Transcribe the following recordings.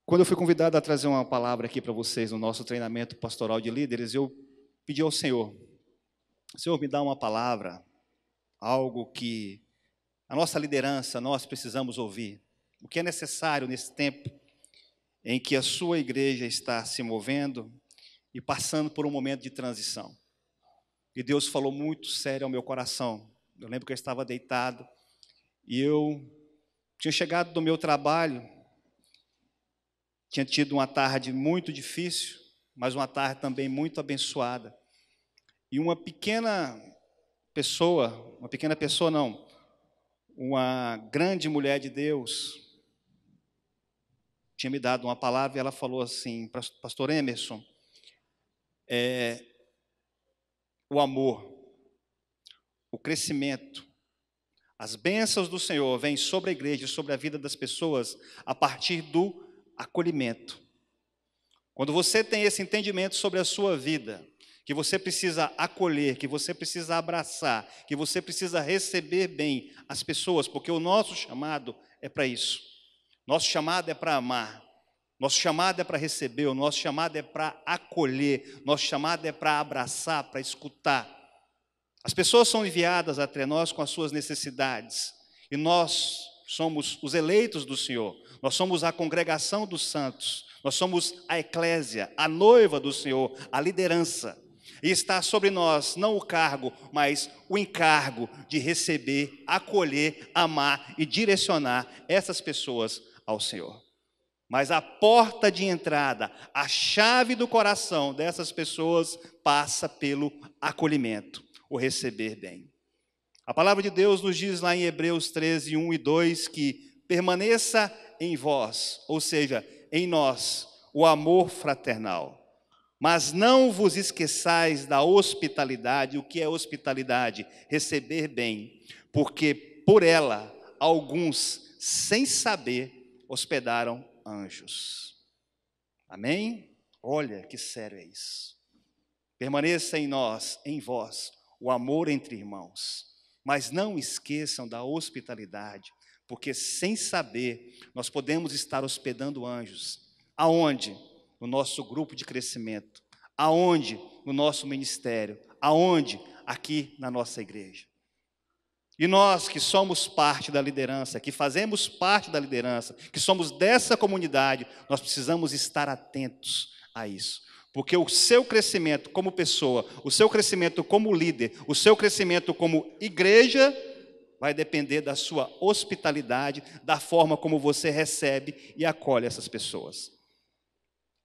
Quando eu fui convidado a trazer uma palavra aqui para vocês no nosso treinamento pastoral de líderes, eu pedi ao Senhor, Senhor, me dá uma palavra, algo que a nossa liderança, nós precisamos ouvir, o que é necessário nesse tempo em que a sua igreja está se movendo e passando por um momento de transição. E Deus falou muito sério ao meu coração. Eu lembro que eu estava deitado e eu tinha chegado do meu trabalho, tinha tido uma tarde muito difícil, mas uma tarde também muito abençoada. E uma pequena pessoa não, uma grande mulher de Deus, tinha me dado uma palavra e ela falou assim, pastor Emerson, o amor, o crescimento, as bênçãos do Senhor vêm sobre a igreja, sobre a vida das pessoas, a partir do acolhimento. Quando você tem esse entendimento sobre a sua vida, que você precisa acolher, que você precisa abraçar, que você precisa receber bem as pessoas, porque o nosso chamado é para isso. Nosso chamado é para amar, nosso chamado é para receber, o nosso chamado é para acolher, nosso chamado é para abraçar, para escutar. As pessoas são enviadas até nós com as suas necessidades, e nós somos os eleitos do Senhor, nós somos a congregação dos santos, nós somos a eclésia, a noiva do Senhor, a liderança. E está sobre nós, não o cargo, mas o encargo de receber, acolher, amar e direcionar essas pessoas ao Senhor. Mas a porta de entrada, a chave do coração dessas pessoas passa pelo acolhimento, o receber bem. A palavra de Deus nos diz lá em Hebreus 13, 1 e 2, que permaneça em vós, ou seja, em nós, o amor fraternal. Mas não vos esqueçais da hospitalidade. O que é hospitalidade? Receber bem, porque por ela alguns, sem saber, hospedaram anjos. Amém? Olha que sério é isso. Permaneça em nós, em vós, o amor entre irmãos. Mas não esqueçam da hospitalidade, porque sem saber, nós podemos estar hospedando anjos. Aonde? No nosso grupo de crescimento. Aonde? No nosso ministério. Aonde? Aqui na nossa igreja. E nós que somos parte da liderança, que fazemos parte da liderança, que somos dessa comunidade, nós precisamos estar atentos a isso. Porque o seu crescimento como pessoa, o seu crescimento como líder, o seu crescimento como igreja, vai depender da sua hospitalidade, da forma como você recebe e acolhe essas pessoas.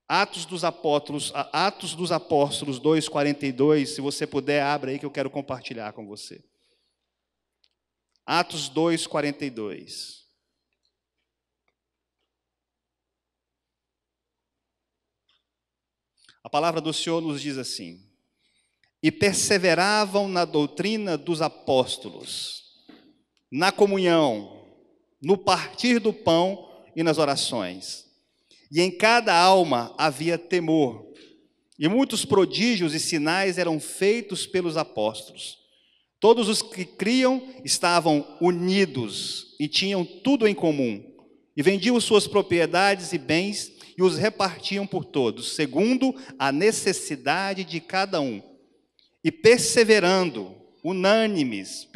Atos dos Apóstolos 2:42, se você puder, abra aí que eu quero compartilhar com você. Atos 2:42. A palavra do Senhor nos diz assim: e perseveravam na doutrina dos apóstolos, na comunhão, no partir do pão e nas orações. E em cada alma havia temor, e muitos prodígios e sinais eram feitos pelos apóstolos. Todos os que criam estavam unidos e tinham tudo em comum, e vendiam suas propriedades e bens e os repartiam por todos, segundo a necessidade de cada um. E perseverando unânimes,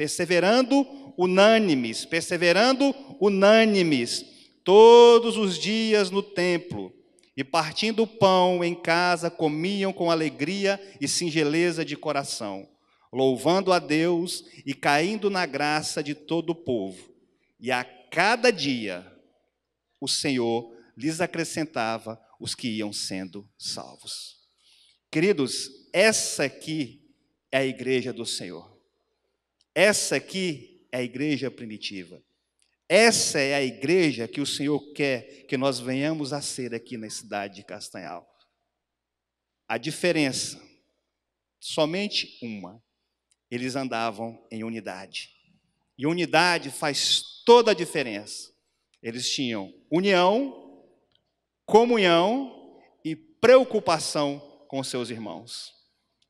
todos os dias no templo, e partindo o pão em casa, comiam com alegria e singeleza de coração, louvando a Deus e caindo na graça de todo o povo. E a cada dia o Senhor lhes acrescentava os que iam sendo salvos. Queridos, essa aqui é a igreja do Senhor. Essa aqui é a igreja primitiva. Essa é a igreja que o Senhor quer que nós venhamos a ser aqui na cidade de Castanhal. A diferença, somente uma, eles andavam em unidade. E unidade faz toda a diferença. Eles tinham união, comunhão e preocupação com seus irmãos.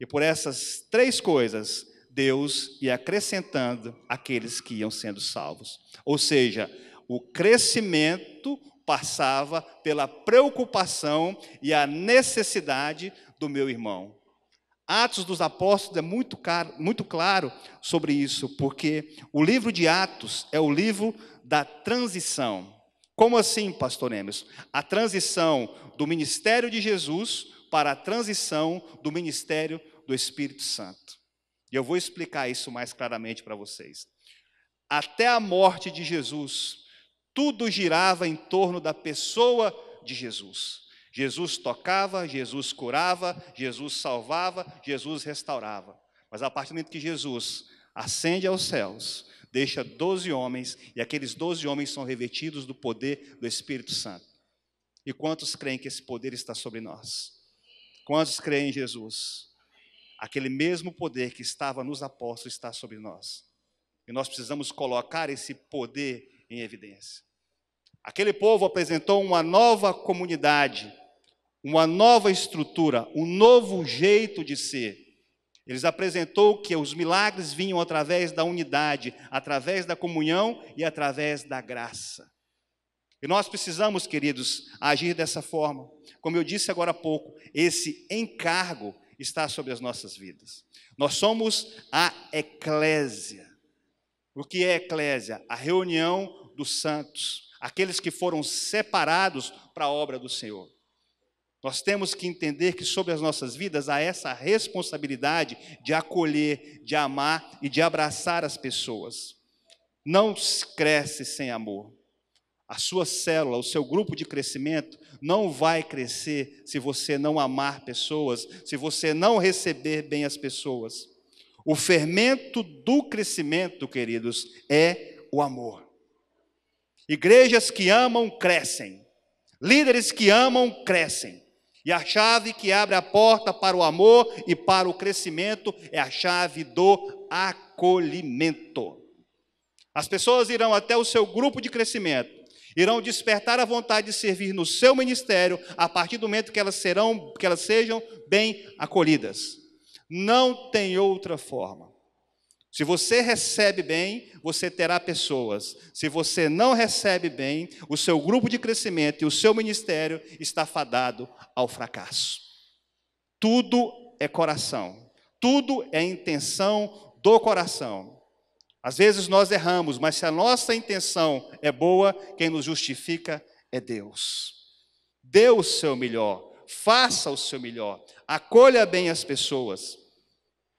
E por essas três coisas, Deus ia acrescentando aqueles que iam sendo salvos. Ou seja, o crescimento passava pela preocupação e a necessidade do meu irmão. Atos dos Apóstolos é muito claro sobre isso, porque o livro de Atos é o livro da transição. Como assim, pastor Emerson? A transição do ministério de Jesus para a transição do ministério do Espírito Santo. E eu vou explicar isso mais claramente para vocês. Até a morte de Jesus, tudo girava em torno da pessoa de Jesus. Jesus tocava, Jesus curava, Jesus salvava, Jesus restaurava. Mas a partir do momento que Jesus ascende aos céus, deixa 12 homens, e aqueles 12 homens são revestidos do poder do Espírito Santo. E quantos creem que esse poder está sobre nós? Quantos creem em Jesus? Aquele mesmo poder que estava nos apóstolos está sobre nós. E nós precisamos colocar esse poder em evidência. Aquele povo apresentou uma nova comunidade, uma nova estrutura, um novo jeito de ser. Eles apresentou que os milagres vinham através da unidade, através da comunhão e através da graça. E nós precisamos, queridos, agir dessa forma. Como eu disse agora há pouco, esse encargo está sobre as nossas vidas. Nós somos a eclésia. O que é eclésia? A reunião dos santos, aqueles que foram separados para a obra do Senhor. Nós temos que entender que sobre as nossas vidas há essa responsabilidade de acolher, de amar e de abraçar as pessoas. Não cresce sem amor. A sua célula, o seu grupo de crescimento não vai crescer se você não amar pessoas, se você não receber bem as pessoas. O fermento do crescimento, queridos, é o amor. Igrejas que amam, crescem. Líderes que amam, crescem. E a chave que abre a porta para o amor e para o crescimento é a chave do acolhimento. As pessoas irão até o seu grupo de crescimento, irão despertar a vontade de servir no seu ministério a partir do momento que elas sejam bem acolhidas. Não tem outra forma. Se você recebe bem, você terá pessoas. Se você não recebe bem, o seu grupo de crescimento e o seu ministério está fadado ao fracasso. Tudo é coração. Tudo é intenção do coração. Às vezes nós erramos, mas se a nossa intenção é boa, quem nos justifica é Deus. Dê o seu melhor, faça o seu melhor, acolha bem as pessoas.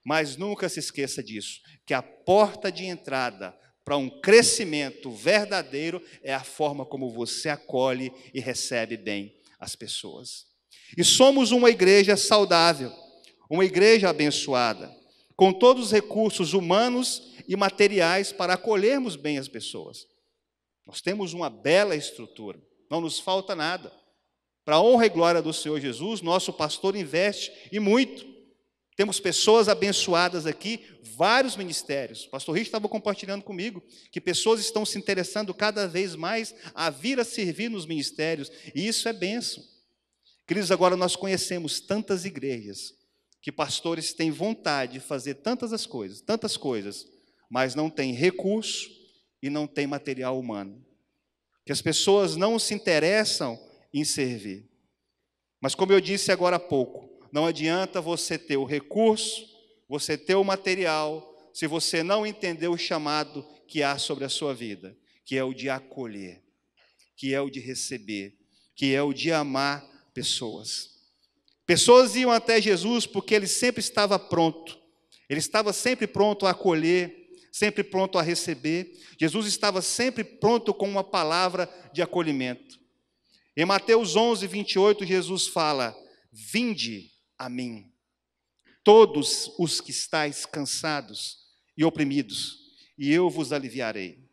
Mas nunca se esqueça disso, que a porta de entrada para um crescimento verdadeiro é a forma como você acolhe e recebe bem as pessoas. E somos uma igreja saudável, uma igreja abençoada, com todos os recursos humanos e materiais para acolhermos bem as pessoas. Nós temos uma bela estrutura, não nos falta nada. Para a honra e glória do Senhor Jesus, nosso pastor investe e muito. Temos pessoas abençoadas aqui, vários ministérios. O pastor Rich estava compartilhando comigo que pessoas estão se interessando cada vez mais a vir a servir nos ministérios, e isso é bênção. Queridos, agora nós conhecemos tantas igrejas que pastores têm vontade de fazer tantas coisas, mas não têm recurso e não têm material humano. Que as pessoas não se interessam em servir. Mas como eu disse agora há pouco, não adianta você ter o recurso, você ter o material, se você não entender o chamado que há sobre a sua vida, que é o de acolher, que é o de receber, que é o de amar pessoas. Pessoas iam até Jesus porque ele sempre estava pronto. Ele estava sempre pronto a acolher, sempre pronto a receber. Jesus estava sempre pronto com uma palavra de acolhimento. Em Mateus 11, 28, Jesus fala: vinde a mim, todos os que estáis cansados e oprimidos, e eu vos aliviarei.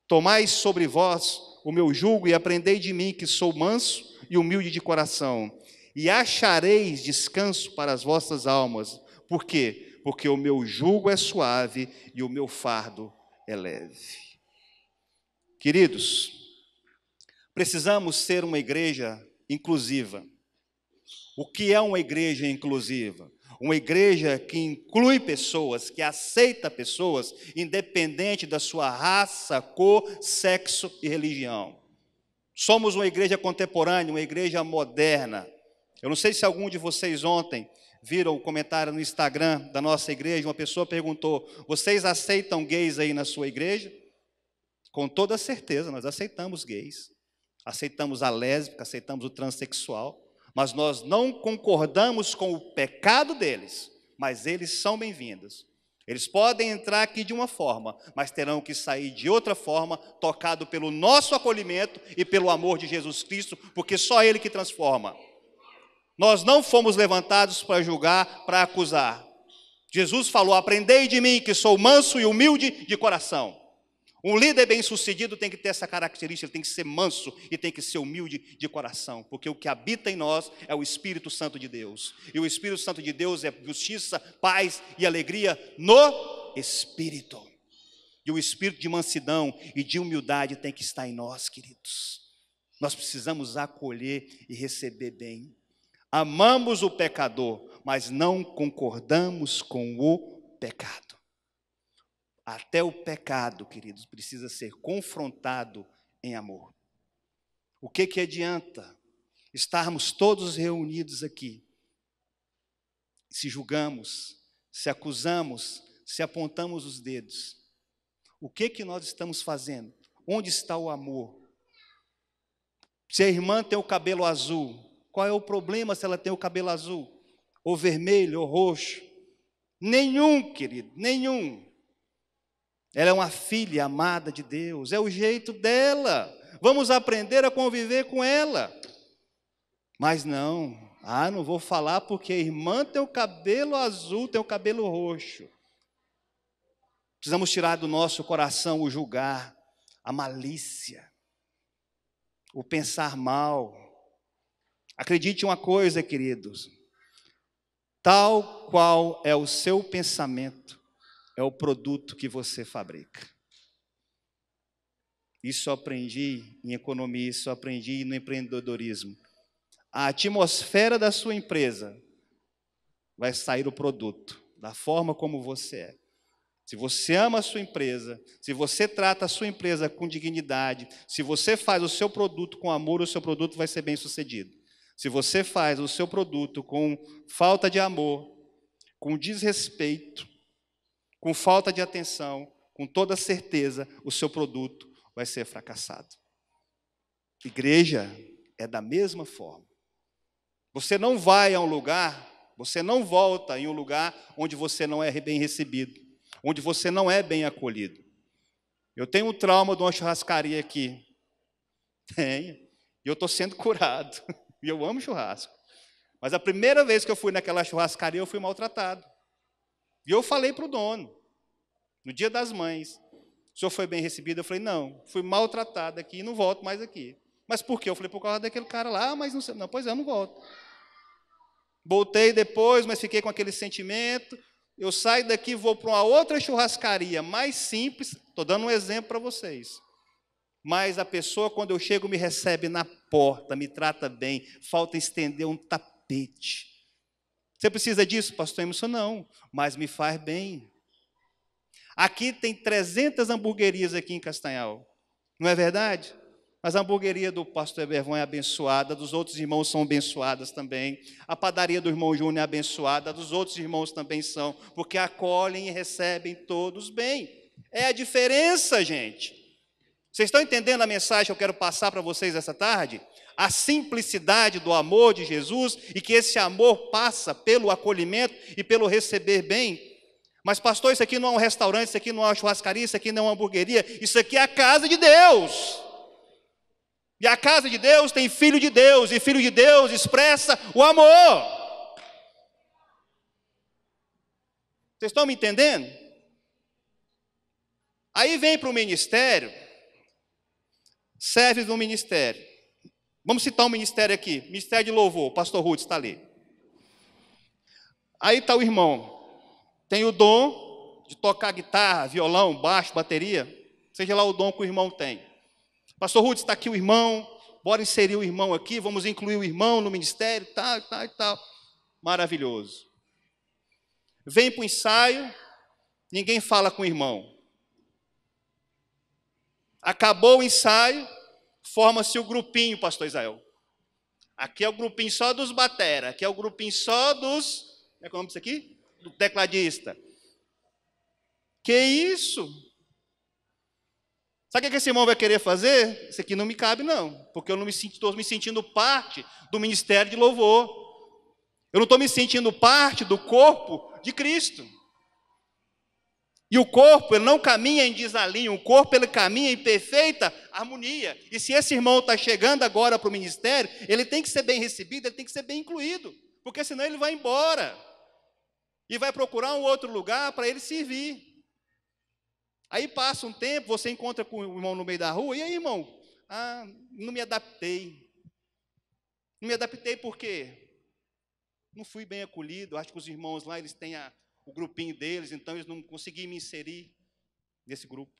Tomai sobre vós o meu jugo e aprendei de mim, que sou manso e humilde de coração, e achareis descanso para as vossas almas. Por quê? Porque o meu jugo é suave e o meu fardo é leve. Queridos, precisamos ser uma igreja inclusiva. O que é uma igreja inclusiva? Uma igreja que inclui pessoas, que aceita pessoas, independente da sua raça, cor, sexo e religião. Somos uma igreja contemporânea, uma igreja moderna. Eu não sei se algum de vocês ontem viram o comentário no Instagram da nossa igreja, uma pessoa perguntou: vocês aceitam gays aí na sua igreja? Com toda certeza, nós aceitamos gays, aceitamos a lésbica, aceitamos o transexual, mas nós não concordamos com o pecado deles, mas eles são bem-vindos. Eles podem entrar aqui de uma forma, mas terão que sair de outra forma, tocado pelo nosso acolhimento e pelo amor de Jesus Cristo, porque só Ele que transforma. Nós não fomos levantados para julgar, para acusar. Jesus falou: aprendei de mim, que sou manso e humilde de coração. Um líder bem-sucedido tem que ter essa característica, ele tem que ser manso e tem que ser humilde de coração, porque o que habita em nós é o Espírito Santo de Deus. E o Espírito Santo de Deus é justiça, paz e alegria no Espírito. E o espírito de mansidão e de humildade tem que estar em nós, queridos. Nós precisamos acolher e receber bem. Amamos o pecador, mas não concordamos com o pecado. Até o pecado, queridos, precisa ser confrontado em amor. O que adianta estarmos todos reunidos aqui, se julgamos, se acusamos, se apontamos os dedos? O que nós estamos fazendo? Onde está o amor? Se a irmã tem o cabelo azul, qual é o problema se ela tem o cabelo azul? Ou vermelho, ou roxo? Nenhum, querido, nenhum. Ela é uma filha amada de Deus, é o jeito dela. Vamos aprender a conviver com ela. Mas não vou falar porque a irmã tem o cabelo azul, tem o cabelo roxo. Precisamos tirar do nosso coração o julgar, a malícia, o pensar mal. Acredite uma coisa, queridos, tal qual é o seu pensamento, é o produto que você fabrica. Isso eu aprendi em economia, isso eu aprendi no empreendedorismo. A atmosfera da sua empresa vai sair o produto, da forma como você é. Se você ama a sua empresa, se você trata a sua empresa com dignidade, se você faz o seu produto com amor, o seu produto vai ser bem sucedido. Se você faz o seu produto com falta de amor, com desrespeito, com falta de atenção, com toda certeza, o seu produto vai ser fracassado. Igreja é da mesma forma. Você não vai a um lugar, você não volta em um lugar onde você não é bem recebido, onde você não é bem acolhido. Eu tenho um trauma de uma churrascaria aqui. Tenho. E eu estou sendo curado. E eu amo churrasco. Mas a primeira vez que eu fui naquela churrascaria, eu fui maltratado. E eu falei para o dono, no Dia das Mães: o senhor foi bem recebido? Eu falei: não, fui maltratado aqui e não volto mais aqui. Mas por quê? Eu falei: por causa daquele cara lá. Mas não sei. Não, pois é, eu não volto. Voltei depois, mas fiquei com aquele sentimento. Eu saio daqui e vou para uma outra churrascaria mais simples. Estou dando um exemplo para vocês. Mas a pessoa, quando eu chego, me recebe na porta, me trata bem. Falta estender um tapete. Você precisa disso, pastor Emerson? Não, mas me faz bem. Aqui tem 300 hamburguerias aqui em Castanhal. Não é verdade? Mas a hamburgueria do pastor Ebervon é abençoada, dos outros irmãos são abençoadas também. A padaria do irmão Júnior é abençoada, dos outros irmãos também são, porque acolhem e recebem todos bem. É a diferença, gente. Vocês estão entendendo a mensagem que eu quero passar para vocês essa tarde? A simplicidade do amor de Jesus e que esse amor passa pelo acolhimento e pelo receber bem. Mas pastor, isso aqui não é um restaurante, isso aqui não é uma churrascaria, isso aqui não é uma hamburgueria, isso aqui é a casa de Deus. E a casa de Deus tem filho de Deus, e filho de Deus expressa o amor. Vocês estão me entendendo? Aí vem para o ministério, serve no ministério. Vamos citar um ministério aqui, ministério de louvor, o pastor Ruth está ali. Aí está o irmão, tem o dom de tocar guitarra, violão, baixo, bateria, seja lá o dom que o irmão tem. Pastor Ruth, está aqui o irmão, bora inserir o irmão aqui, vamos incluir o irmão no ministério, tal. Maravilhoso. Vem para o ensaio, ninguém fala com o irmão. Acabou o ensaio, forma-se o grupinho, pastor Israel. Aqui é o grupinho só dos batera, aqui é o grupinho só dos, como é que é o nome disso aqui? Do tecladista. Que isso? Sabe o que esse irmão vai querer fazer? Isso aqui não me cabe não, porque eu não estou me sentindo parte do ministério de louvor. Eu não estou me sentindo parte do corpo de Cristo. E o corpo, ele não caminha em desalinho, o corpo, ele caminha em perfeita harmonia. E se esse irmão está chegando agora para o ministério, ele tem que ser bem recebido, ele tem que ser bem incluído, porque senão ele vai embora e vai procurar um outro lugar para ele servir. Aí passa um tempo, você encontra com o irmão no meio da rua, e aí, irmão? Ah, não me adaptei. Não me adaptei por quê? Não fui bem acolhido, acho que os irmãos lá, eles têm o grupinho deles, então eles não conseguiram me inserir nesse grupo.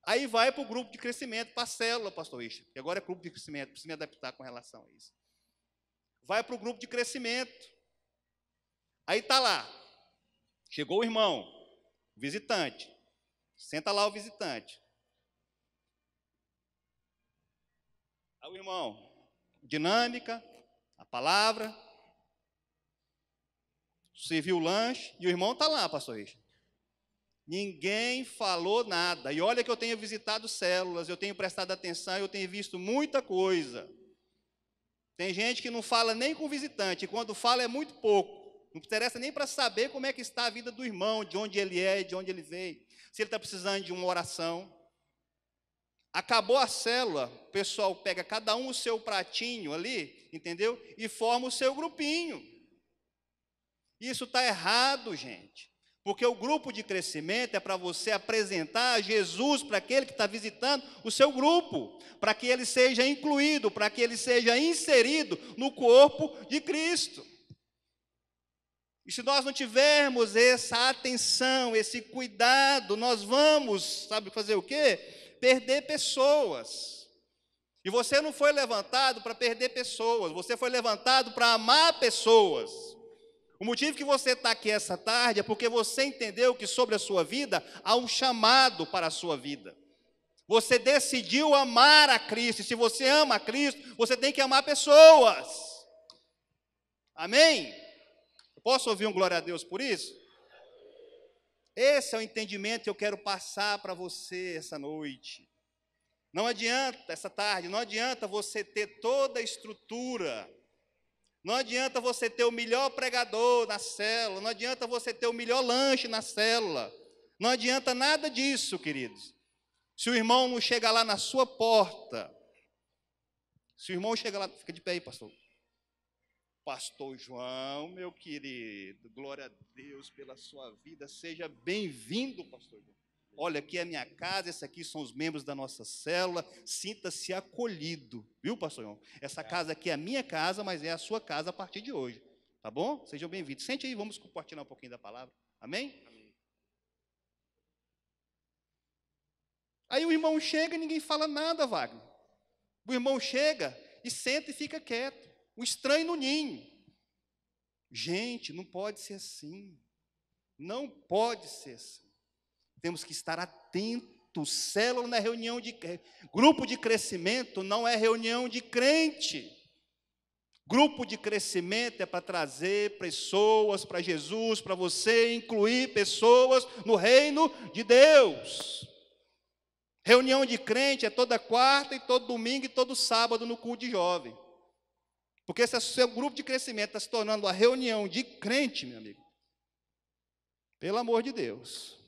Aí vai para o grupo de crescimento, para a célula, pastor Richard, que agora é grupo de crescimento, preciso me adaptar com relação a isso. Vai para o grupo de crescimento. Aí está lá, chegou o irmão, visitante, senta lá o visitante. Aí o irmão, dinâmica, a palavra, serviu o lanche, e o irmão está lá, pastor Richard. Ninguém falou nada. E olha que eu tenho visitado células, eu tenho prestado atenção, eu tenho visto muita coisa. Tem gente que não fala nem com o visitante, e quando fala é muito pouco. Não interessa nem para saber como é que está a vida do irmão, de onde ele é, de onde ele veio. Se ele está precisando de uma oração. Acabou a célula, o pessoal pega cada um o seu pratinho ali, entendeu? E forma o seu grupinho. Isso está errado, gente. Porque o grupo de crescimento é para você apresentar Jesus para aquele que está visitando o seu grupo, para que ele seja incluído, para que ele seja inserido no corpo de Cristo. E se nós não tivermos essa atenção, esse cuidado, nós vamos, sabe fazer o quê? Perder pessoas. E você não foi levantado para perder pessoas, você foi levantado para amar pessoas. O motivo que você está aqui essa tarde é porque você entendeu que sobre a sua vida há um chamado para a sua vida. Você decidiu amar a Cristo, e se você ama a Cristo, você tem que amar pessoas. Amém? Eu posso ouvir um glória a Deus por isso? Esse é o entendimento que eu quero passar para você essa noite. Não adianta, essa tarde, não adianta você ter toda a estrutura. Não adianta você ter o melhor pregador na célula, não adianta você ter o melhor lanche na célula, não adianta nada disso, queridos. Se o irmão não chega lá na sua porta, se o irmão chega lá, fica de pé aí, pastor. Pastor João, meu querido, glória a Deus pela sua vida, seja bem-vindo, pastor João. Olha, aqui é a minha casa, esses aqui são os membros da nossa célula, sinta-se acolhido, viu, pastor João? Essa casa aqui é a minha casa, mas é a sua casa a partir de hoje, tá bom? Sejam bem-vindos. Sente aí, vamos compartilhar um pouquinho da palavra, amém? Amém. Aí o irmão chega e ninguém fala nada, Wagner. O irmão chega e senta e fica quieto, um estranho no ninho. Gente, não pode ser assim, não pode ser assim. Temos que estar atentos. Célula não é reunião de... Grupo de crescimento não é reunião de crente. Grupo de crescimento é para trazer pessoas para Jesus, para você incluir pessoas no reino de Deus. Reunião de crente é toda quarta e todo domingo e todo sábado no culto de jovem. Porque se o seu grupo de crescimento está se tornando uma reunião de crente, meu amigo, pelo amor de Deus.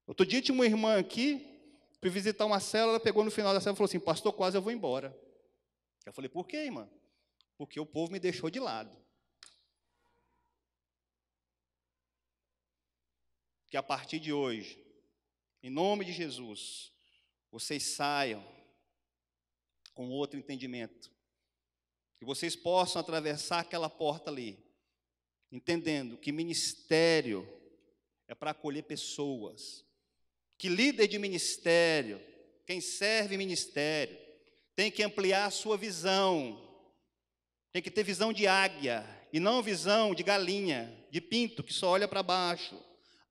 Outro dia tinha uma irmã aqui, fui visitar uma célula, ela pegou no final da célula e falou assim, pastor, quase eu vou embora. Eu falei, por quê, irmã? Porque o povo me deixou de lado. Que a partir de hoje, em nome de Jesus, vocês saiam com outro entendimento. Que vocês possam atravessar aquela porta ali, entendendo que ministério é para acolher pessoas. Que líder de ministério, quem serve ministério, tem que ampliar a sua visão, tem que ter visão de águia, e não visão de galinha, de pinto, que só olha para baixo.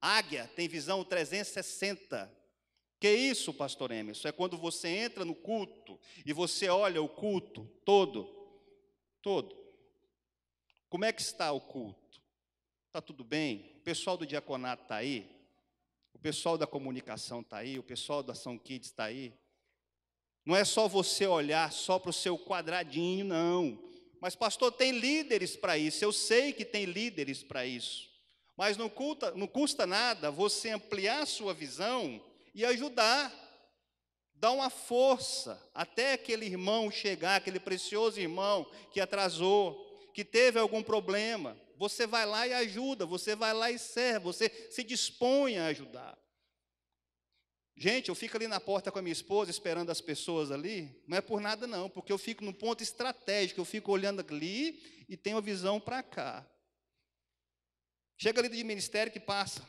Águia tem visão 360, Que é isso, pastor Emerson? É quando você entra no culto e você olha o culto todo. Como é que está o culto? Está tudo bem? O pessoal do diaconato está aí? O pessoal da comunicação está aí? O pessoal da Ação Kids está aí? Não é só você olhar só para o seu quadradinho, não. Mas, pastor, tem líderes para isso. Eu sei que tem líderes para isso. Mas não custa nada você ampliar a sua visão e ajudar. Dar uma força até aquele irmão chegar, aquele precioso irmão que atrasou, que teve algum problema. Você vai lá e ajuda, você vai lá e serve, você se dispõe a ajudar. Gente, eu fico ali na porta com a minha esposa, esperando as pessoas ali, não é por nada não, porque eu fico num ponto estratégico, eu fico olhando ali e tenho a visão para cá. Chega ali de ministério que passa.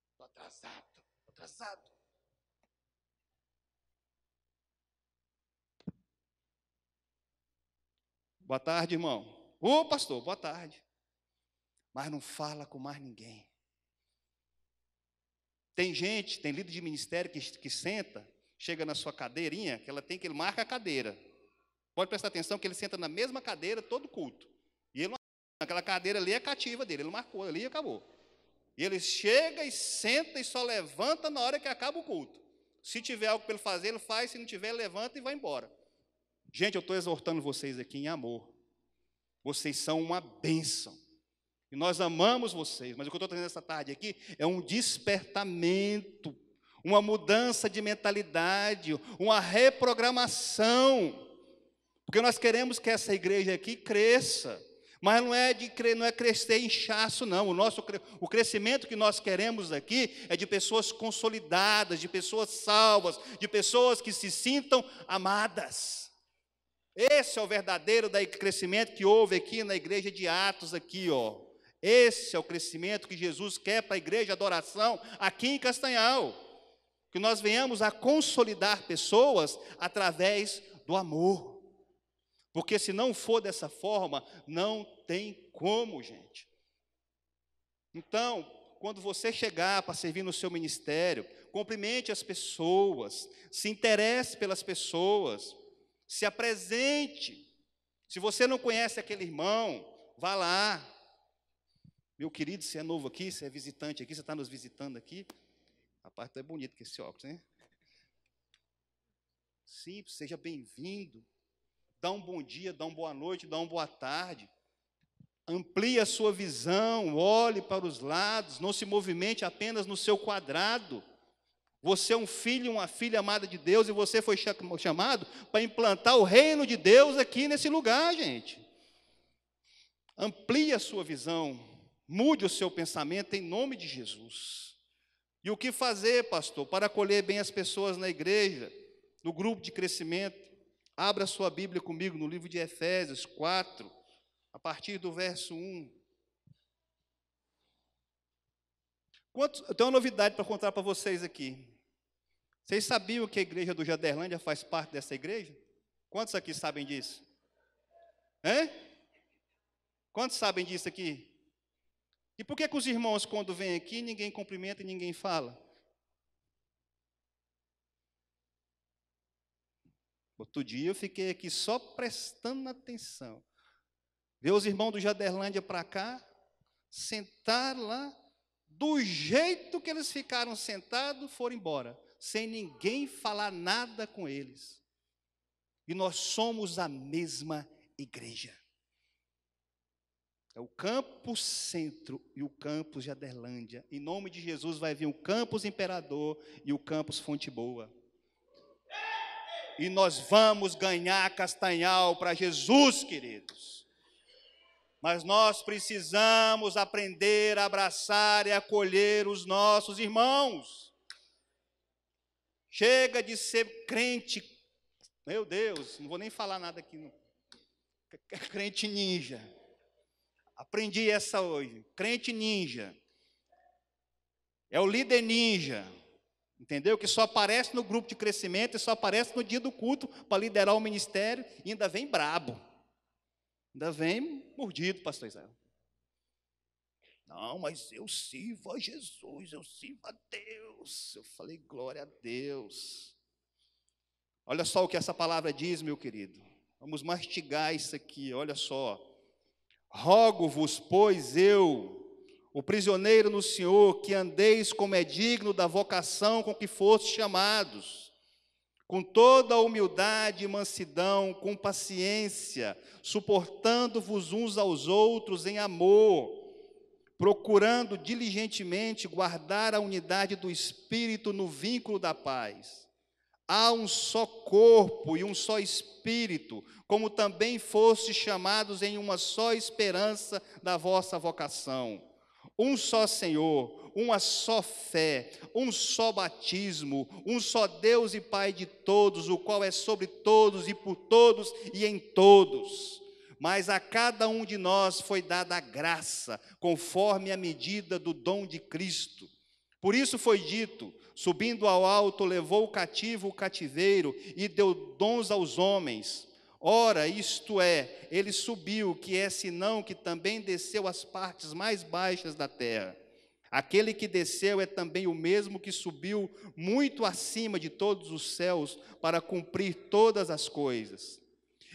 Estou atrasado. Boa tarde, irmão. Ô, pastor, boa tarde. Mas não fala com mais ninguém. Tem gente, tem líder de ministério que senta, chega na sua cadeirinha, que ele marca a cadeira. Pode prestar atenção que ele senta na mesma cadeira todo culto. E ele não, aquela cadeira ali é cativa dele, ele marcou ali e acabou. E ele chega e senta e só levanta na hora que acaba o culto. Se tiver algo para ele fazer, ele faz, se não tiver, ele levanta e vai embora. Gente, eu estou exortando vocês aqui em amor. Vocês são uma bênção. E nós amamos vocês, mas o que eu estou trazendo essa tarde aqui é um despertamento, uma mudança de mentalidade, uma reprogramação. Porque nós queremos que essa igreja aqui cresça, mas não é crescer inchaço, não. O crescimento que nós queremos aqui é de pessoas consolidadas, de pessoas salvas, de pessoas que se sintam amadas. Esse é o verdadeiro crescimento que houve aqui na igreja de Atos, aqui, ó. Esse é o crescimento que Jesus quer para a igreja de adoração aqui em Castanhal. Que nós venhamos a consolidar pessoas através do amor. Porque se não for dessa forma, não tem como, gente. Então, quando você chegar para servir no seu ministério, cumprimente as pessoas, se interesse pelas pessoas, se apresente. Se você não conhece aquele irmão, vá lá. Meu querido, você é novo aqui, você é visitante aqui, você está nos visitando aqui. Rapaz, tu é bonito com esse óculos, né? Simples, seja bem-vindo. Dá um bom dia, dá uma boa noite, dá uma boa tarde. Amplie a sua visão, olhe para os lados, não se movimente apenas no seu quadrado. Você é um filho e uma filha amada de Deus e você foi chamado para implantar o reino de Deus aqui nesse lugar, gente. Amplie a sua visão, mude o seu pensamento em nome de Jesus. E o que fazer, pastor, para acolher bem as pessoas na igreja, no grupo de crescimento? Abra sua Bíblia comigo no livro de Efésios 4, a partir do verso 1. Eu tenho uma novidade para contar para vocês aqui. Vocês sabiam que a igreja do Jaderlândia faz parte dessa igreja? Quantos aqui sabem disso? Hein? Quantos sabem disso aqui? E por que os irmãos, quando vêm aqui, ninguém cumprimenta e ninguém fala? Outro dia eu fiquei aqui só prestando atenção. Ver os irmãos do Jaderlândia para cá, sentar lá, do jeito que eles ficaram sentados, foram embora, sem ninguém falar nada com eles. E nós somos a mesma igreja. É o Campus Centro e o Campus Jaderlândia. Em nome de Jesus vai vir o Campus Imperador e o Campus Fonte Boa. E nós vamos ganhar Castanhal para Jesus, queridos. Mas nós precisamos aprender a abraçar e acolher os nossos irmãos. Chega de ser crente, meu Deus, não vou nem falar nada aqui, não. Crente ninja. Aprendi essa hoje, crente ninja. É o líder ninja. Entendeu? Que só aparece no grupo de crescimento e só aparece no dia do culto para liderar o ministério e ainda vem brabo. Ainda vem mordido, pastor Israel. Não, mas eu sirvo a Jesus, eu sirvo a Deus. Eu falei, glória a Deus. Olha só o que essa palavra diz, meu querido. Vamos mastigar isso aqui, olha só. Rogo-vos, pois eu, o prisioneiro no Senhor, que andeis como é digno da vocação com que fostes chamados, com toda a humildade e mansidão, com paciência, suportando-vos uns aos outros em amor, procurando diligentemente guardar a unidade do Espírito no vínculo da paz. Há um só corpo e um só Espírito, como também fostes chamados em uma só esperança da vossa vocação. Um só Senhor, uma só fé, um só batismo, um só Deus e Pai de todos, o qual é sobre todos e por todos e em todos. Mas a cada um de nós foi dada a graça, conforme a medida do dom de Cristo. Por isso foi dito, subindo ao alto, levou o cativo o cativeiro e deu dons aos homens. Ora, isto é, ele subiu, que é senão que também desceu às partes mais baixas da terra. Aquele que desceu é também o mesmo que subiu muito acima de todos os céus para cumprir todas as coisas.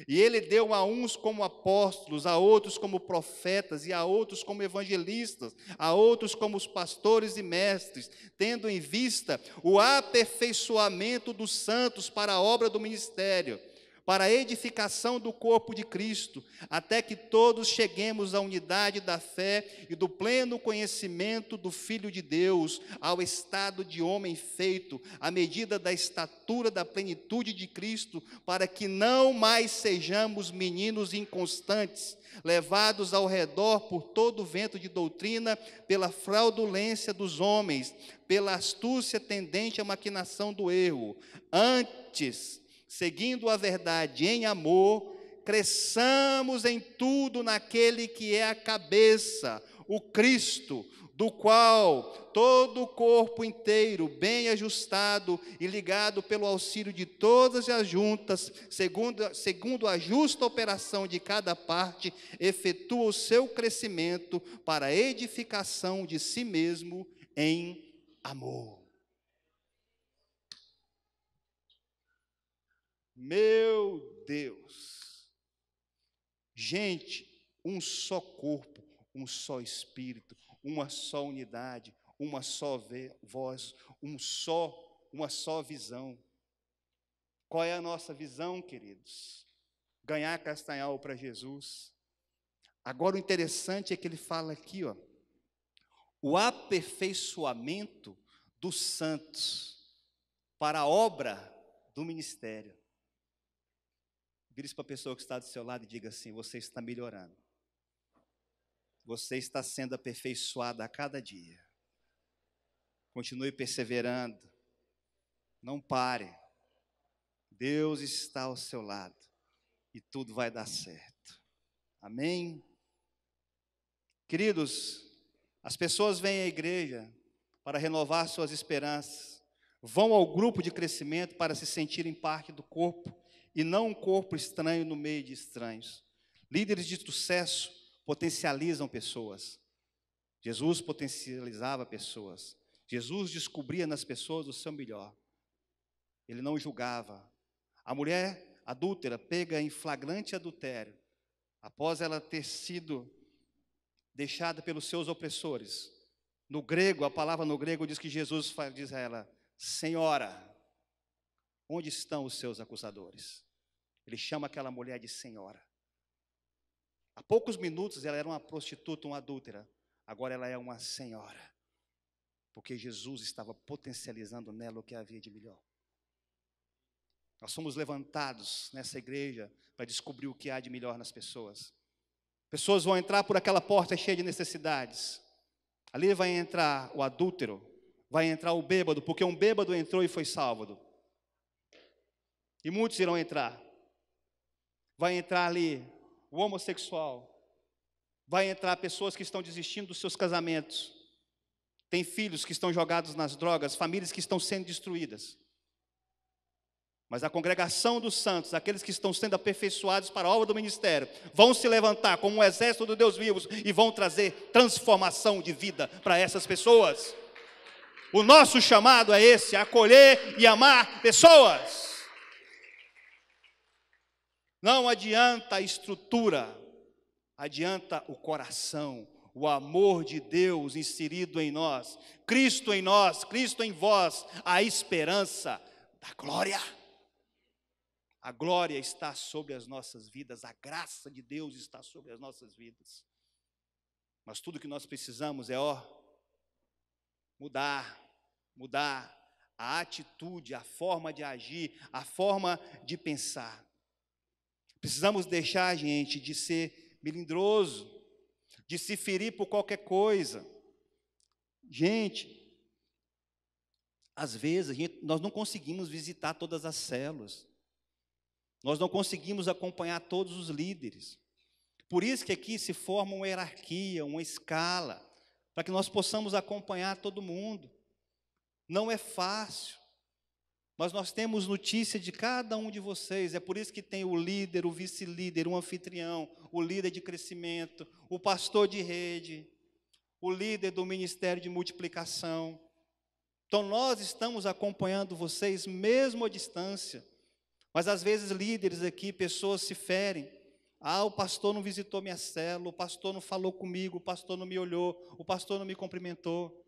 E ele deu a uns como apóstolos, a outros como profetas, e a outros como evangelistas, a outros como os pastores e mestres, tendo em vista o aperfeiçoamento dos santos para a obra do ministério, para a edificação do corpo de Cristo, até que todos cheguemos à unidade da fé e do pleno conhecimento do Filho de Deus, ao estado de homem feito, à medida da estatura da plenitude de Cristo, para que não mais sejamos meninos inconstantes, levados ao redor por todo o vento de doutrina, pela fraudulência dos homens, pela astúcia tendente à maquinação do erro. Antes, seguindo a verdade em amor, cresçamos em tudo naquele que é a cabeça, o Cristo, do qual todo o corpo inteiro, bem ajustado e ligado pelo auxílio de todas as juntas, segundo a justa operação de cada parte, efetua o seu crescimento para a edificação de si mesmo em amor. Meu Deus! Gente, um só corpo, um só Espírito, uma só unidade, uma só voz, uma só visão. Qual é a nossa visão, queridos? Ganhar Castanhal para Jesus. Agora o interessante é que ele fala aqui, ó, o aperfeiçoamento dos santos para a obra do ministério. Vire para a pessoa que está do seu lado e diga assim: você está melhorando. Você está sendo aperfeiçoado a cada dia. Continue perseverando. Não pare. Deus está ao seu lado. E tudo vai dar certo. Amém? Queridos, as pessoas vêm à igreja para renovar suas esperanças. Vão ao grupo de crescimento para se sentirem parte do corpo e não um corpo estranho no meio de estranhos. Líderes de sucesso potencializam pessoas. Jesus potencializava pessoas. Jesus descobria nas pessoas o seu melhor. Ele não julgava. A mulher adúltera pega em flagrante adultério, após ela ter sido deixada pelos seus opressores. No grego, a palavra no grego diz que Jesus diz a ela: Senhora, onde estão os seus acusadores? Ele chama aquela mulher de senhora. Há poucos minutos ela era uma prostituta, uma adúltera. Agora ela é uma senhora. Porque Jesus estava potencializando nela o que havia de melhor. Nós somos levantados nessa igreja para descobrir o que há de melhor nas pessoas. Pessoas vão entrar por aquela porta cheia de necessidades. Ali vai entrar o adúltero, vai entrar o bêbado, porque um bêbado entrou e foi salvo. E muitos irão entrar. Vai entrar ali o homossexual. Vai entrar pessoas que estão desistindo dos seus casamentos. Tem filhos que estão jogados nas drogas, famílias que estão sendo destruídas. Mas a congregação dos santos, aqueles que estão sendo aperfeiçoados para a obra do ministério, vão se levantar como um exército do Deus vivos e vão trazer transformação de vida para essas pessoas. O nosso chamado é esse, acolher e amar pessoas. Não adianta a estrutura, adianta o coração, o amor de Deus inserido em nós, Cristo em vós, a esperança da glória. A glória está sobre as nossas vidas, a graça de Deus está sobre as nossas vidas. Mas tudo que nós precisamos é, mudar a atitude, a forma de agir, a forma de pensar. Precisamos deixar, gente, de ser melindroso, de se ferir por qualquer coisa. Gente, às vezes nós não conseguimos visitar todas as células. Nós não conseguimos acompanhar todos os líderes. Por isso que aqui se forma uma hierarquia, uma escala, para que nós possamos acompanhar todo mundo. Não é fácil, mas nós temos notícia de cada um de vocês. É por isso que tem o líder, o vice-líder, o anfitrião, o líder de crescimento, o pastor de rede, o líder do ministério de multiplicação. Então nós estamos acompanhando vocês mesmo à distância. Mas às vezes líderes aqui, pessoas se ferem. O pastor não visitou minha célula, o pastor não falou comigo, o pastor não me olhou, o pastor não me cumprimentou.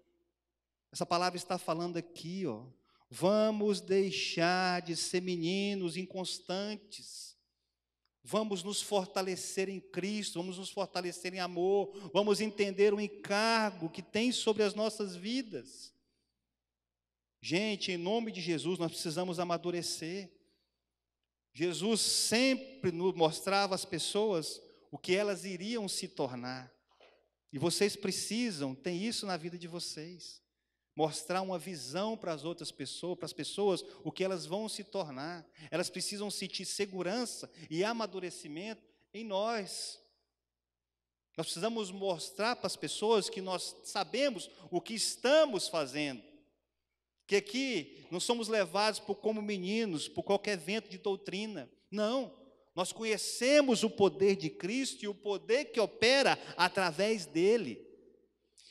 Essa palavra está falando aqui, vamos deixar de ser meninos inconstantes. Vamos nos fortalecer em Cristo, vamos nos fortalecer em amor, vamos entender o encargo que tem sobre as nossas vidas. Gente, em nome de Jesus, nós precisamos amadurecer. Jesus sempre nos mostrava às pessoas o que elas iriam se tornar. E vocês precisam, tem isso na vida de vocês. Mostrar uma visão para as outras pessoas, para as pessoas, o que elas vão se tornar. Elas precisam sentir segurança e amadurecimento em nós. Nós precisamos mostrar para as pessoas que nós sabemos o que estamos fazendo. Que aqui não somos levados como meninos, por qualquer vento de doutrina. Não, nós conhecemos o poder de Cristo e o poder que opera através dele.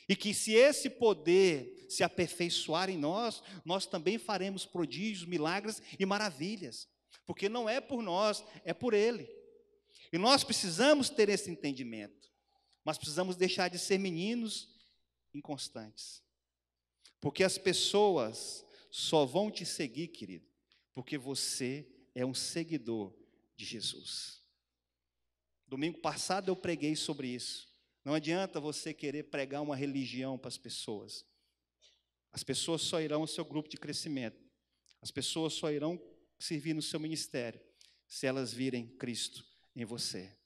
E que se esse poder se aperfeiçoar em nós, nós também faremos prodígios, milagres e maravilhas. Porque não é por nós, é por ele. E nós precisamos ter esse entendimento. Mas precisamos deixar de ser meninos inconstantes. Porque as pessoas só vão te seguir, querido, porque você é um seguidor de Jesus. Domingo passado eu preguei sobre isso. Não adianta você querer pregar uma religião para as pessoas. As pessoas só irão ao seu grupo de crescimento. As pessoas só irão servir no seu ministério se elas virem Cristo em você.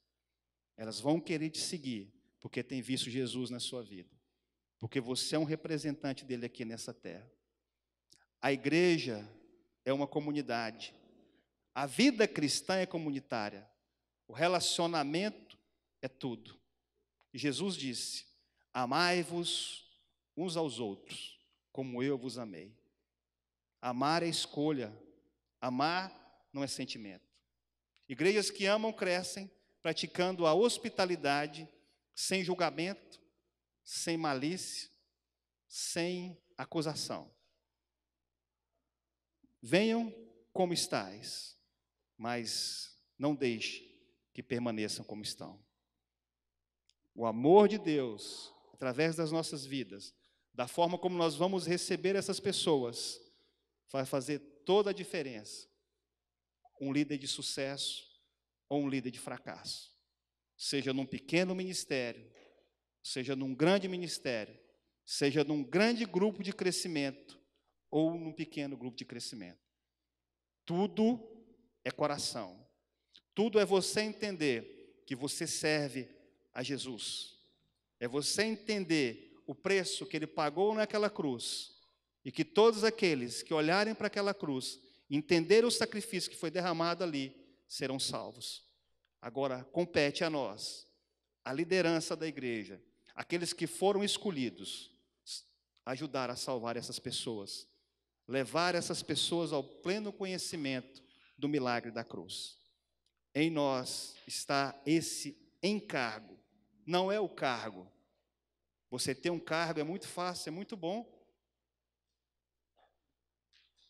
Elas vão querer te seguir porque têm visto Jesus na sua vida. Porque você é um representante dele aqui nessa terra. A igreja é uma comunidade. A vida cristã é comunitária. O relacionamento é tudo. E Jesus disse: amai-vos uns aos outros, como eu vos amei. Amar é escolha. Amar não é sentimento. Igrejas que amam crescem, praticando a hospitalidade, sem julgamento, sem malícia, sem acusação. Venham como estáis, mas não deixe que permaneçam como estão. O amor de Deus, através das nossas vidas, da forma como nós vamos receber essas pessoas, vai fazer toda a diferença. Um líder de sucesso ou um líder de fracasso. Seja num pequeno ministério, seja num grande ministério, seja num grande grupo de crescimento ou num pequeno grupo de crescimento. Tudo é coração. Tudo é você entender que você serve a Jesus. É você entender o preço que ele pagou naquela cruz e que todos aqueles que olharem para aquela cruz, entenderem o sacrifício que foi derramado ali, serão salvos. Agora, compete a nós, a liderança da igreja, aqueles que foram escolhidos, ajudar a salvar essas pessoas, levar essas pessoas ao pleno conhecimento do milagre da cruz. Em nós está esse encargo, não é o cargo. Você ter um cargo é muito fácil, é muito bom.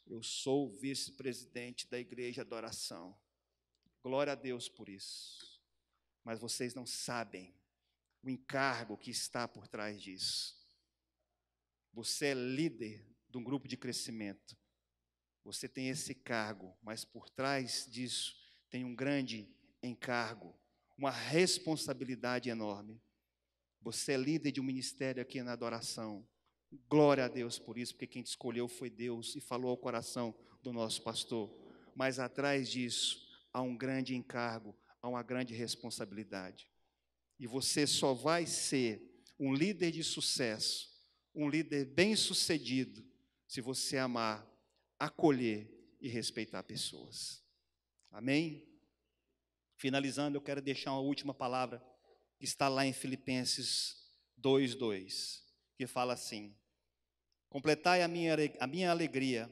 Eu sou o vice-presidente da Igreja Adoração. Glória a Deus por isso. Mas vocês não sabem o encargo que está por trás disso. Você é líder de um grupo de crescimento. Você tem esse cargo, mas por trás disso tem um grande encargo, uma responsabilidade enorme. Você é líder de um ministério aqui na adoração. Glória a Deus por isso, porque quem te escolheu foi Deus e falou ao coração do nosso pastor. Mas atrás disso há um grande encargo, há uma grande responsabilidade. E você só vai ser um líder de sucesso, um líder bem-sucedido, se você amar, acolher e respeitar pessoas. Amém? Finalizando, eu quero deixar uma última palavra que está lá em Filipenses 2:2, que fala assim: completai a minha alegria,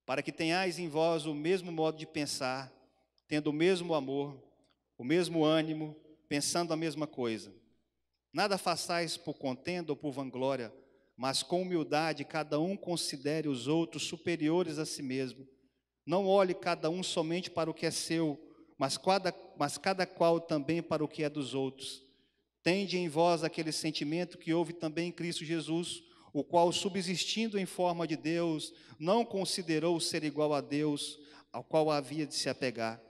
para que tenhais em vós o mesmo modo de pensar, tendo o mesmo amor, o mesmo ânimo, pensando a mesma coisa. Nada façais por contenda ou por vanglória, mas com humildade cada um considere os outros superiores a si mesmo. Não olhe cada um somente para o que é seu, mas cada qual também para o que é dos outros. Tende em vós aquele sentimento que houve também em Cristo Jesus, o qual, subsistindo em forma de Deus, não considerou ser igual a Deus, ao qual havia de se apegar,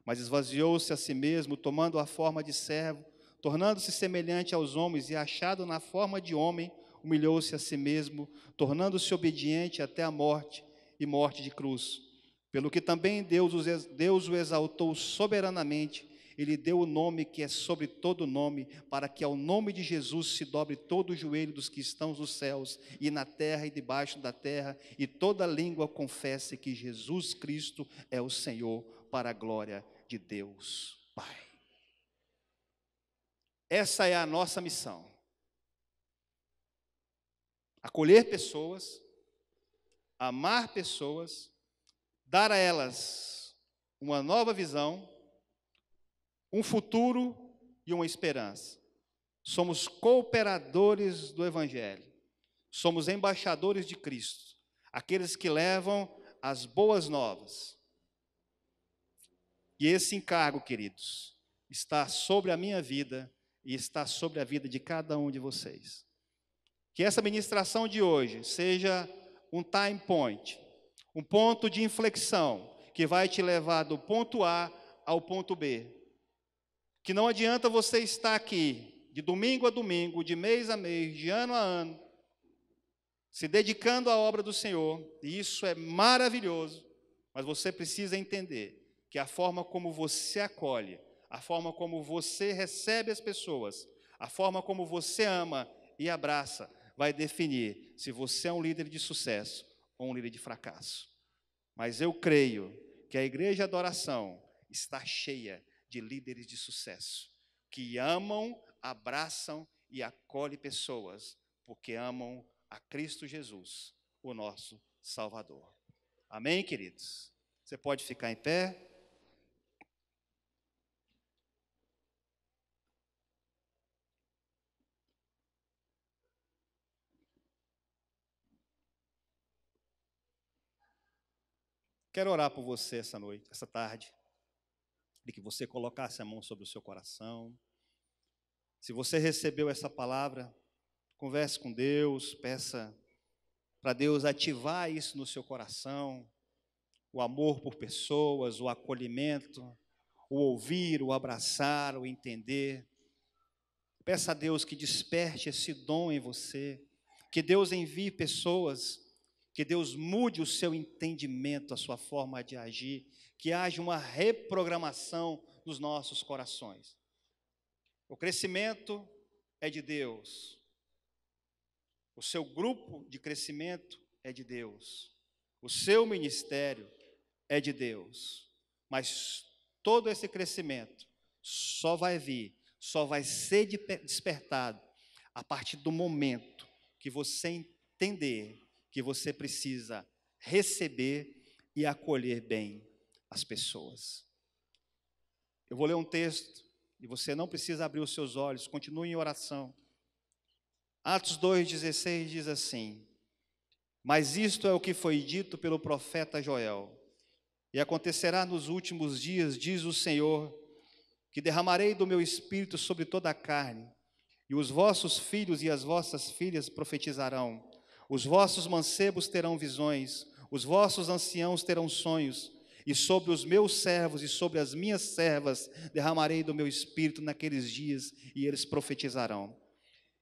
mas esvaziou-se a si mesmo, tomando a forma de servo, tornando-se semelhante aos homens, e achado na forma de homem, humilhou-se a si mesmo, tornando-se obediente até a morte, e morte de cruz. Pelo que também Deus o exaltou soberanamente, e lhe deu o nome que é sobre todo nome, para que ao nome de Jesus se dobre todo o joelho dos que estão nos céus, e na terra e debaixo da terra, e toda língua confesse que Jesus Cristo é o Senhor, para a glória de Deus Pai. Essa é a nossa missão. Acolher pessoas, amar pessoas, dar a elas uma nova visão, um futuro e uma esperança. Somos cooperadores do Evangelho. Somos embaixadores de Cristo. Aqueles que levam as boas novas. E esse encargo, queridos, está sobre a minha vida e está sobre a vida de cada um de vocês. Que essa ministração de hoje seja um time point, um ponto de inflexão que vai te levar do ponto A ao ponto B. Que não adianta você estar aqui de domingo a domingo, de mês a mês, de ano a ano, se dedicando à obra do Senhor, e isso é maravilhoso, mas você precisa entender que a forma como você acolhe, a forma como você recebe as pessoas, a forma como você ama e abraça, vai definir se você é um líder de sucesso ou um líder de fracasso. Mas eu creio que a Igreja Adoração está cheia de líderes de sucesso, que amam, abraçam e acolhem pessoas, porque amam a Cristo Jesus, o nosso Salvador. Amém, queridos? Você pode ficar em pé? Quero orar por você essa noite, essa tarde, de que você colocasse a mão sobre o seu coração. Se você recebeu essa palavra, converse com Deus, peça para Deus ativar isso no seu coração, o amor por pessoas, o acolhimento, o ouvir, o abraçar, o entender. Peça a Deus que desperte esse dom em você, que Deus envie pessoas, que Deus mude o seu entendimento, a sua forma de agir, que haja uma reprogramação nos nossos corações. O crescimento é de Deus. O seu grupo de crescimento é de Deus. O seu ministério é de Deus. Mas todo esse crescimento só vai vir, só vai ser despertado a partir do momento que você entender que você precisa receber e acolher bem as pessoas. Eu vou ler um texto, e você não precisa abrir os seus olhos, continue em oração. Atos 2,16 diz assim: mas isto é o que foi dito pelo profeta Joel. E acontecerá nos últimos dias, diz o Senhor, que derramarei do meu espírito sobre toda a carne, e os vossos filhos e as vossas filhas profetizarão, os vossos mancebos terão visões, os vossos anciãos terão sonhos, e sobre os meus servos e sobre as minhas servas derramarei do meu espírito naqueles dias, e eles profetizarão.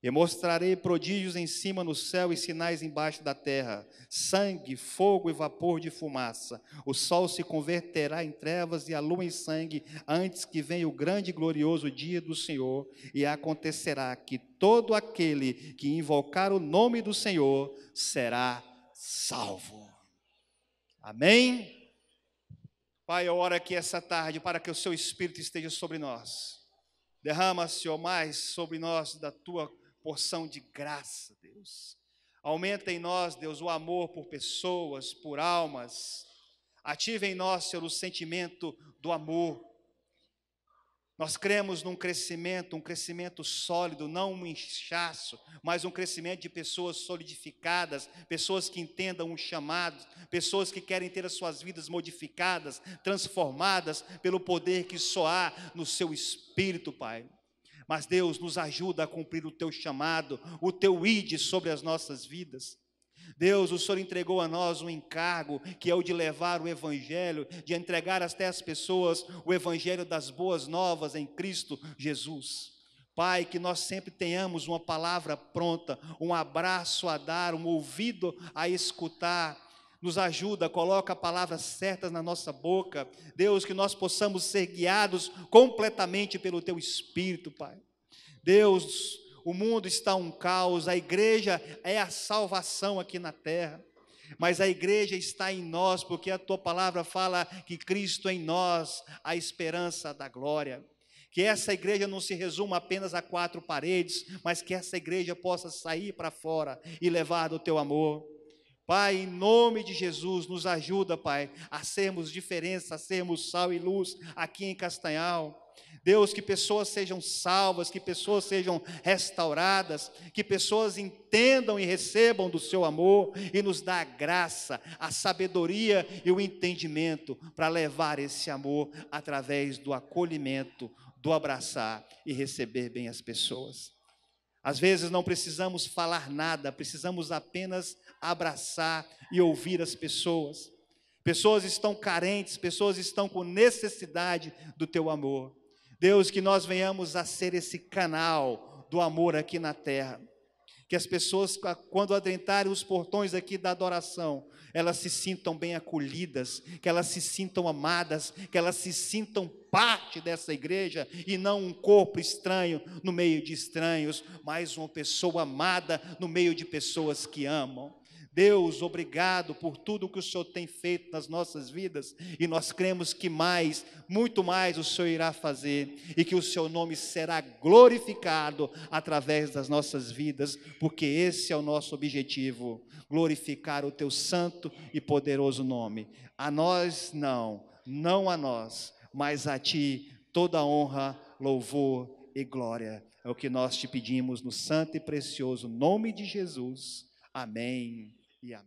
E mostrarei prodígios em cima no céu e sinais embaixo da terra, sangue, fogo e vapor de fumaça. O sol se converterá em trevas e a lua em sangue, antes que venha o grande e glorioso dia do Senhor. E acontecerá que todo aquele que invocar o nome do Senhor será salvo. Amém? Pai, eu oro aqui essa tarde para que o seu Espírito esteja sobre nós. Derrama, Senhor, mais sobre nós da tua porção de graça, Deus. Aumenta em nós, Deus, o amor por pessoas, por almas. Ativa em nós, Senhor, o sentimento do amor. Nós cremos num crescimento, um crescimento sólido, não um inchaço, mas um crescimento de pessoas solidificadas, pessoas que entendam o chamado, pessoas que querem ter as suas vidas modificadas, transformadas pelo poder que só há no seu Espírito, Pai. Mas Deus nos ajuda a cumprir o teu chamado, o teu ide sobre as nossas vidas. Deus, o Senhor entregou a nós um encargo, que é o de levar o Evangelho, de entregar até as pessoas o Evangelho das boas novas em Cristo Jesus. Pai, que nós sempre tenhamos uma palavra pronta, um abraço a dar, um ouvido a escutar. Nos ajuda, coloca palavras certas na nossa boca. Deus, que nós possamos ser guiados completamente pelo teu Espírito, Pai. Deus, o mundo está um caos, a igreja é a salvação aqui na terra, mas a igreja está em nós, porque a tua palavra fala que Cristo em nós, a esperança da glória. Que essa igreja não se resuma apenas a 4 paredes, mas que essa igreja possa sair para fora e levar do teu amor. Pai, em nome de Jesus, nos ajuda, Pai, a sermos diferença, a sermos sal e luz aqui em Castanhal. Deus, que pessoas sejam salvas, que pessoas sejam restauradas, que pessoas entendam e recebam do seu amor e nos dá a graça, a sabedoria e o entendimento para levar esse amor através do acolhimento, do abraçar e receber bem as pessoas. Às vezes não precisamos falar nada, precisamos apenas abraçar e ouvir as pessoas. Pessoas estão carentes, pessoas estão com necessidade do teu amor. Deus, que nós venhamos a ser esse canal do amor aqui na terra. Que as pessoas, quando adentrarem os portões aqui da adoração, elas se sintam bem acolhidas, que elas se sintam amadas, que elas se sintam parte dessa igreja e não um corpo estranho no meio de estranhos, mas uma pessoa amada no meio de pessoas que amam. Deus, obrigado por tudo que o Senhor tem feito nas nossas vidas, e nós cremos que mais, muito mais o Senhor irá fazer, e que o seu nome será glorificado através das nossas vidas, porque esse é o nosso objetivo, glorificar o teu santo e poderoso nome. A nós não a nós, mas a ti toda honra, louvor e glória. É o que nós te pedimos no santo e precioso nome de Jesus. Amém. E amém.